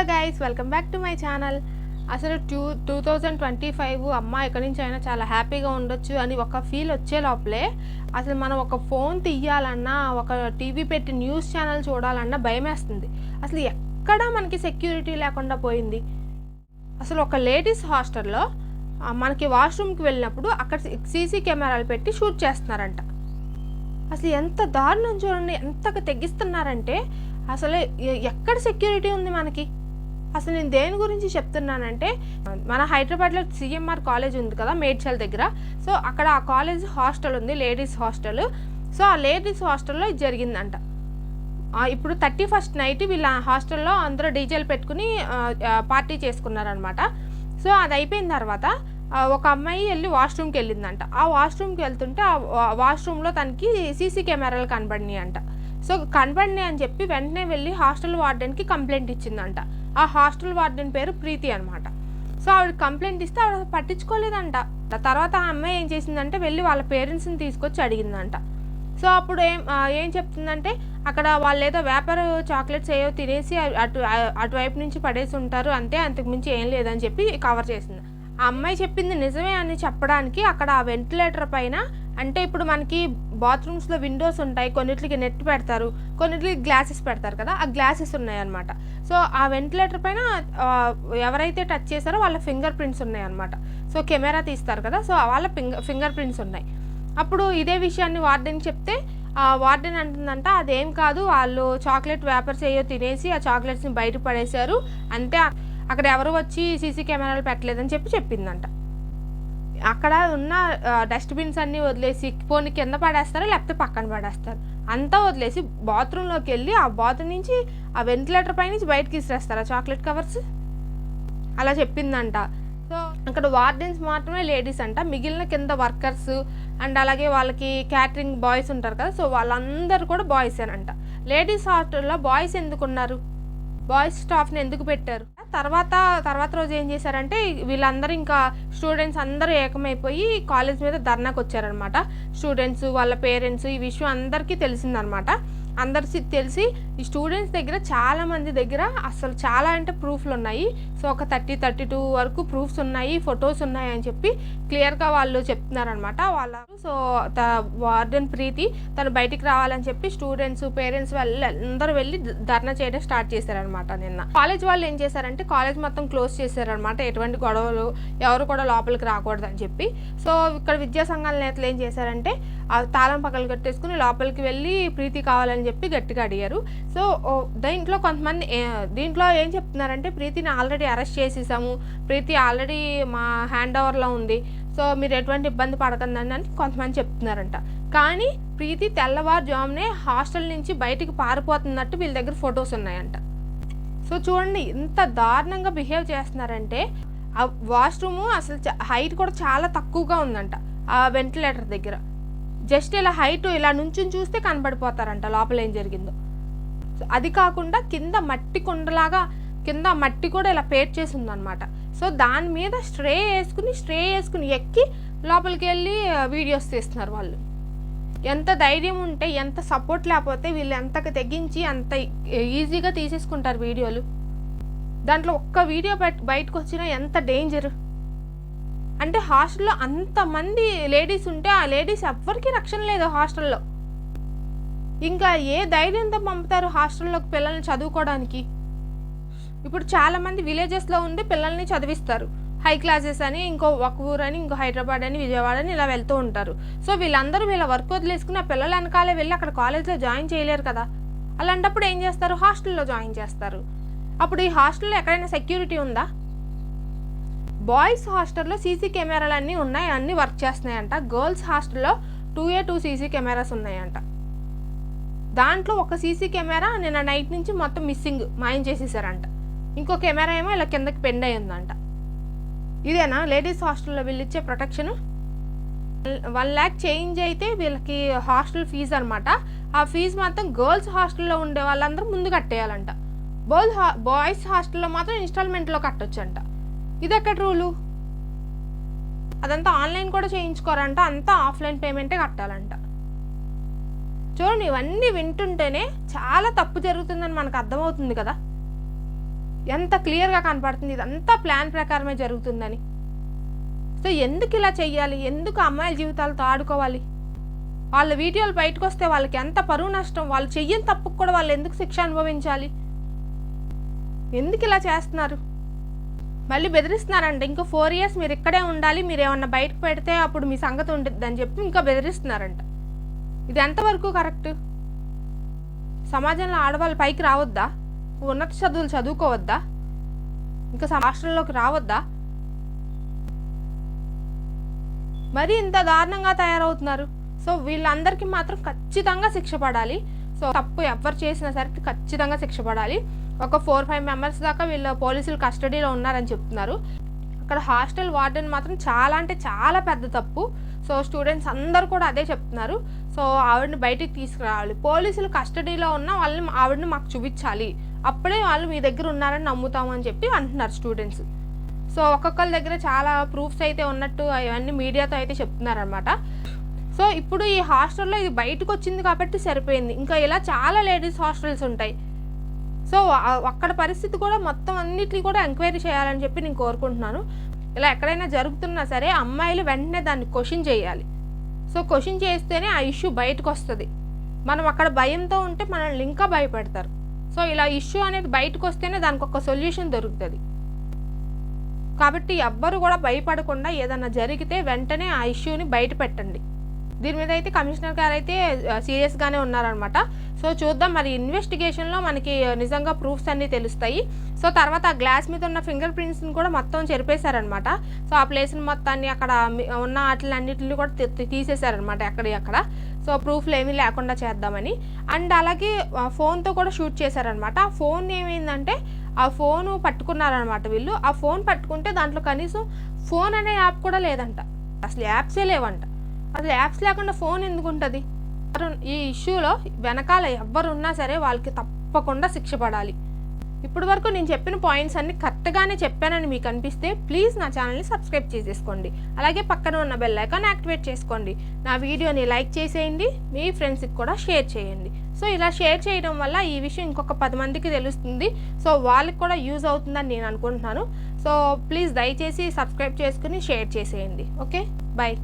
Hello guys, welcome back to my channel. అసలు 2025 అమ్మ ఎక్కడి నుంచి అయినా చాలా హ్యాపీగా ఉండొచ్చు అని ఒక ఫీల్ వచ్చే లోపలే అసలు మనం ఒక ఫోన్ తీయాలన్నా, ఒక టీవీ పెట్టి న్యూస్ ఛానల్ చూడాలన్నా భయమేస్తుంది. అసలు ఎక్కడా మనకి సెక్యూరిటీ లేకుండా పోయింది. అసలు ఒక లేడీస్ హాస్టల్లో మనకి వాష్రూమ్కి వెళ్ళినప్పుడు అక్కడ సీసీ కెమెరాలు పెట్టి షూట్ చేస్తున్నారంట. అసలు ఎంత దారుణం చూడండి, ఎంతగా తెగిస్తున్నారంటే అసలు ఎక్కడ సెక్యూరిటీ ఉంది మనకి. అసలు నేను దేని గురించి చెప్తున్నానంటే, మన హైదరాబాద్లో సిఎంఆర్ కాలేజ్ ఉంది కదా, మేడ్చల్ దగ్గర. సో అక్కడ ఆ కాలేజ్ హాస్టల్ ఉంది, లేడీస్ హాస్టల్. సో ఆ లేడీస్ హాస్టల్లో ఇది జరిగిందంట. ఇప్పుడు 31st నైట్ వీళ్ళ హాస్టల్లో అందరూ డీజేలు పెట్టుకుని పార్టీ చేసుకున్నారనమాట. సో అది అయిపోయిన తర్వాత ఒక అమ్మాయి వెళ్ళి వాష్రూమ్కి వెళ్ళిందంట. ఆ వాష్రూమ్కి వెళ్తుంటే ఆ వాష్రూమ్లో తనకి సీసీ కెమెరాలు కనబడినాయి అంట. సో కనబడినాయి అని చెప్పి వెంటనే వెళ్ళి హాస్టల్ వార్డెన్కి కంప్లైంట్ ఇచ్చిందంట. ఆ హాస్టల్ వార్డెన్ పేరు ప్రీతి అనమాట. సో ఆవిడ కంప్లైంట్ ఇస్తే ఆవిడ పట్టించుకోలేదంట. తర్వాత ఆ అమ్మాయి ఏం చేసిందంటే వెళ్ళి వాళ్ళ పేరెంట్స్ని తీసుకొచ్చి అడిగిందంట. సో అప్పుడు ఏం చెప్తుందంటే, అక్కడ వాళ్ళు ఏదో వ్యాపార చాక్లెట్స్ ఏవో తినేసి అటువైపు నుంచి పడేసి ఉంటారు, అంతే, అంతకుమించి ఏం లేదని చెప్పి కవర్ చేసింది. ఆ అమ్మాయి చెప్పింది నిజమే అని చెప్పడానికి అక్కడ ఆ వెంటిలేటర్ పైన, అంటే ఇప్పుడు మనకి బాత్రూమ్స్లో విండోస్ ఉంటాయి, కొన్నిటికి నెట్ పెడతారు, కొన్నిటికి గ్లాసెస్ పెడతారు కదా, ఆ గ్లాసెస్ ఉన్నాయన్నమాట. సో ఆ వెంటిలేటర్ పైన ఎవరైతే టచ్ చేశారో వాళ్ళ ఫింగర్ ప్రింట్స్ ఉన్నాయన్నమాట. సో కెమెరా తీస్తారు కదా, సో వాళ్ళ ఫింగర్ ప్రింట్స్ ఉన్నాయి. అప్పుడు ఇదే విషయాన్ని వార్డెన్కి చెప్తే వార్డెన్ అంటుందంట, అదేం కాదు, వాళ్ళు చాక్లెట్ వ్యాపర్స్ ఏయో తినేసి ఆ చాక్లెట్స్ని బయట పడేశారు, అంతే, అక్కడ ఎవరు వచ్చి సీసీ కెమెరాలు పెట్టలేదని చెప్పిందంట. అక్కడ ఉన్న డస్ట్బిన్స్ అన్నీ వదిలేసి పోనీ కింద పడేస్తారు, లేకపోతే పక్కన పడేస్తారు, అంతా వదిలేసి బాత్రూంలోకి వెళ్ళి ఆ బాత్రూమ్ నుంచి ఆ వెంటిలేటర్ పై నుంచి బయటకి ఇసిరేస్తారు ఆ చాక్లెట్ కవర్స్, అలా చెప్పిందంట. సో అక్కడ వార్డెన్స్ మాత్రమే లేడీస్ అంట, మిగిలిన కింద వర్కర్స్ అండ్ అలాగే వాళ్ళకి క్యాటరింగ్ బాయ్స్ ఉంటారు కదా, సో వాళ్ళందరూ కూడా బాయ్సేనంట. లేడీస్ హాస్టల్లో బాయ్స్ ఎందుకు ఉన్నారు, బాయ్స్ స్టాఫ్ని ఎందుకు పెట్టారు? తర్వాత రోజు ఏం చేశారంటే, వీళ్ళందరూ ఇంకా స్టూడెంట్స్ అందరూ ఏకమైపోయి కాలేజ్ మీద ధర్నాకు వచ్చారనమాట. స్టూడెంట్స్, వాళ్ళ పేరెంట్స్, ఈ విషయం అందరికీ తెలిసిందనమాట. అందరికీ తెలిసి ఈ స్టూడెంట్స్ దగ్గర చాలామంది దగ్గర అసలు చాలా అంటే ప్రూఫ్లు ఉన్నాయి. సో ఒక 32 వరకు ప్రూఫ్స్ ఉన్నాయి, ఫొటోస్ ఉన్నాయి అని చెప్పి క్లియర్గా వాళ్ళు చెప్తున్నారనమాట. సో వార్డెన్ ప్రీతి తను బయటికి రావాలని చెప్పి స్టూడెంట్స్, పేరెంట్స్ అందరూ వెళ్ళి ధర్నా చేయడం స్టార్ట్ చేశారనమాట. నిన్న కాలేజ్ వాళ్ళు ఏం చేశారంటే కాలేజ్ మొత్తం క్లోజ్ చేశారనమాట, ఎటువంటి గొడవలు ఎవరు కూడా లోపలికి రాకూడదని చెప్పి. సో ఇక్కడ విద్యా సంఘాల నేతలు ఏం చేశారంటే తాళం పగలు కట్టేసుకుని లోపలికి వెళ్ళి ప్రీతి కావాలని చెప్పి గట్టిగా అడిగారు. సో దీంట్లో కొంతమంది దీంట్లో ఏం చెప్తున్నారంటే, ప్రీతిని ఆల్రెడీ అరెస్ట్ చేసేసాము, ప్రీతి ఆల్రెడీ మా హ్యాండ్ ఓవర్లో ఉంది, సో మీరు ఎటువంటి ఇబ్బంది పడకండి అని కొంతమంది చెప్తున్నారంట. కానీ ప్రీతి తెల్లవారుజామునే హాస్టల్ నుంచి బయటికి పారిపోతున్నట్టు వీళ్ళ దగ్గర ఫొటోస్ ఉన్నాయంట. సో చూడండి ఎంత దారుణంగా బిహేవ్ చేస్తున్నారంటే, ఆ వాష్రూము అసలు హైట్ కూడా చాలా తక్కువగా ఉందంట. ఆ వెంటిలేటర్ దగ్గర జస్ట్ ఇలా హైట్ ఇలా నుంచి చూస్తే కనబడిపోతారంట లోపల ఏం జరిగిందో. అది కాకుండా కింద మట్టి కుండలాగా కింద మట్టి కూడా ఇలా పేట్ చేసి ఉందన్నమాట. సో దాని మీద స్ట్రే వేసుకుని ఎక్కి లోపలికి వెళ్ళి వీడియోస్ తీస్తున్నారు వాళ్ళు. ఎంత ధైర్యం ఉంటే, ఎంత సపోర్ట్ లేకపోతే వీళ్ళు ఎంతకు తెగించి అంత ఈజీగా తీసేసుకుంటారు వీడియోలు. దాంట్లో ఒక్క వీడియో బయటకు వచ్చినా ఎంత డేంజర్ అంటే, హాస్టల్లో అంతమంది లేడీస్ ఉంటే ఆ లేడీస్ ఎవ్వరికీ రక్షణ లేదు హాస్టల్లో. ఇంకా ఏ ధైర్యంతో పంపుతారు హాస్టల్లోకి పిల్లల్ని చదువుకోవడానికి? ఇప్పుడు చాలామంది విలేజెస్లో ఉండి పిల్లల్ని చదివిస్తారు, హై క్లాసెస్ అని, ఇంకో ఒక ఊరు అని, ఇంకో హైదరాబాద్ అని, విజయవాడ అని ఇలా వెళ్తూ ఉంటారు. సో వీళ్ళందరూ వీళ్ళ వర్క్ వదిలేసుకుని ఆ పిల్లల వెనకాలే వెళ్ళి అక్కడ కాలేజ్లో జాయిన్ చేయలేరు కదా. అలాంటప్పుడు ఏం చేస్తారు, హాస్టల్లో జాయిన్ చేస్తారు. అప్పుడు ఈ హాస్టల్లో ఎక్కడైనా సెక్యూరిటీ ఉందా? బాయ్స్ హాస్టల్లో సీసీ కెమెరాలు అన్నీ ఉన్నాయి, అన్నీ వర్క్ చేస్తున్నాయంట. గర్ల్స్ హాస్టల్లో 2 సీసీ కెమెరాస్ ఉన్నాయంట. దాంట్లో ఒక సీసీ కెమెరా నిన్న నైట్ నుంచి మొత్తం మిస్సింగ్, మాయం చేసేసారంట. ఇంకో కెమెరా ఏమో ఇలా కిందకి బెండ్ అయి ఉందంట. ఇదేనా లేడీస్ హాస్టల్లో వీళ్ళు ఇచ్చే ప్రొటెక్షన్? 1 lakh చేంజ్ అయితే వీళ్ళకి హాస్టల్ ఫీజు అనమాట. ఆ ఫీజు మాత్రం గర్ల్స్ హాస్టల్లో ఉండే వాళ్ళందరూ ముందు కట్టేయాలంట. బాయ్స్ హాస్టల్లో మాత్రం ఇన్స్టాల్మెంట్లో కట్టొచ్చంట. ఇది ఎక్కడ రూలు? అదంతా ఆన్లైన్ కూడా చేయించుకోరంట, అంతా ఆఫ్లైన్ పేమెంటే కట్టాలంట. చూడండి, ఇవన్నీ వింటుంటేనే చాలా తప్పు జరుగుతుందని మనకు అర్థమవుతుంది కదా. ఎంత క్లియర్గా కనపడుతుంది ఇదంతా ప్లాన్ ప్రకారమే జరుగుతుందని. సో ఎందుకు ఇలా చెయ్యాలి? ఎందుకు అమ్మాయిల జీవితాలతో ఆడుకోవాలి? వాళ్ళ వీడియోలు బయటకు వస్తే వాళ్ళకి ఎంత పరువు నష్టం, వాళ్ళు చెయ్యని తప్పుకు కూడా వాళ్ళు ఎందుకు శిక్ష అనుభవించాలి? ఎందుకు ఇలా చేస్తున్నారు? మళ్ళీ బెదిరిస్తున్నారంట, ఇంకో 4 years మీరు ఇక్కడే ఉండాలి, మీరు ఏమన్నా బయటకు పెడితే అప్పుడు మీ సంగతి ఉంటుంది అని చెప్పి ఇంకా బెదిరిస్తున్నారంట. ఇది ఎంతవరకు కరెక్ట్? సమాజంలో ఆడవాళ్ళు పైకి రావద్దా? ఉన్నత చదువులు చదువుకోవద్దా? ఇంకా హాస్టల్లోకి రావద్దా? మరి ఇంత దారుణంగా తయారవుతున్నారు. సో వీళ్ళందరికీ మాత్రం ఖచ్చితంగా శిక్ష పడాలి. సో తప్పు ఎవరు చేసినా సరే ఖచ్చితంగా శిక్ష పడాలి. ఒక 4-5 members దాకా వీళ్ళ పోలీసులు కస్టడీలో ఉన్నారని చెప్తున్నారు. అక్కడ హాస్టల్ వార్డెన్ మాత్రం చాలా అంటే చాలా పెద్ద తప్పు. సో స్టూడెంట్స్ అందరూ కూడా అదే చెప్తున్నారు. సో ఆవిడని బయటికి తీసుకురావాలి, పోలీసులు కస్టడీలో ఉన్న వాళ్ళని ఆవిడని మాకు చూపించాలి, అప్పుడే వాళ్ళు మీ దగ్గర ఉన్నారని నమ్ముతామని చెప్పి అంటున్నారు స్టూడెంట్స్. సో ఒక్కొక్కరి దగ్గర చాలా ప్రూఫ్స్ అయితే ఉన్నట్టు అవన్నీ మీడియాతో అయితే చెప్తున్నారనమాట. సో ఇప్పుడు ఈ హాస్టల్లో ఇది బయటకు వచ్చింది కాబట్టి సరిపోయింది, ఇంకా ఇలా చాలా లేడీస్ హాస్టల్స్ ఉంటాయి. సో అక్కడ పరిస్థితి కూడా మొత్తం అన్నిటినీ కూడా ఎంక్వైరీ చేయాలని చెప్పి నేను కోరుకుంటున్నాను. ఇలా ఎక్కడైనా జరుగుతున్నా సరే అమ్మాయిలు వెంటనే దాన్ని క్వశ్చన్ చేయాలి. సో క్వశ్చన్ చేస్తేనే ఆ ఇష్యూ బయటకు వస్తుంది. మనం అక్కడ భయంతో ఉంటే మనల్ని ఇంకా భయపెడతారు. సో ఇలా ఇష్యూ అనేది బయటకు వస్తేనే దానికి ఒక సొల్యూషన్ దొరుకుతుంది. కాబట్టి ఎవ్వరు కూడా భయపడకుండా ఏదన్నా జరిగితే వెంటనే ఆ ఇష్యూని బయట పెట్టండి. దీని మీద అయితే కమిషనర్ గారు అయితే సీరియస్గానే ఉన్నారనమాట. సో చూద్దాం, మరి ఇన్వెస్టిగేషన్లో మనకి నిజంగా ప్రూఫ్స్ అన్నీ తెలుస్తాయి. సో తర్వాత ఆ గ్లాస్ మీద ఉన్న ఫింగర్ ప్రింట్స్ని కూడా మొత్తం చెరిపేశారనమాట. సో ఆ ప్లేస్ని మొత్తాన్ని అక్కడ ఉన్న వాటిలన్నిటిని కూడా తీసేశారనమాట అక్కడ. సో ప్రూఫ్లు ఏమీ లేకుండా చేద్దామని. అండ్ అలాగే ఫోన్తో కూడా షూట్ చేశారనమాట. ఆ ఫోన్ ఏమైందంటే ఆ ఫోను పట్టుకున్నారనమాట వీళ్ళు. ఆ ఫోన్ పట్టుకుంటే దాంట్లో కనీసం ఫోన్ అనే యాప్ కూడా లేదంట, అసలు యాప్సే లేవంట. అసలు యాప్స్ లేకుండా ఫోన్ ఎందుకు ఉంటుంది? ఈ ఇష్యూలో వెనకాల ఎవరున్నా సరే వాళ్ళకి తప్పకుండా శిక్ష పడాలి. ఇప్పటి వరకు నేను చెప్పిన పాయింట్స్ అన్ని కరెక్ట్గానే చెప్పానని మీకు అనిపిస్తే ప్లీజ్ నా ఛానల్ని సబ్స్క్రైబ్ చేసేసుకోండి. అలాగే పక్కన ఉన్న బెల్ ఐకాన్ యాక్టివేట్ చేసుకోండి. నా వీడియోని లైక్ చేసేయండి, మీ ఫ్రెండ్స్కి కూడా షేర్ చేయండి. సో ఇలా షేర్ చేయడం వల్ల ఈ విషయం ఇంకొక 10 మందికి తెలుస్తుంది. సో వాళ్ళకి కూడా యూజ్ అవుతుందని నేను అనుకుంటున్నాను. సో ప్లీజ్ దయచేసి సబ్స్క్రైబ్ చేసుకుని షేర్ చేసేయండి. Okay, bye.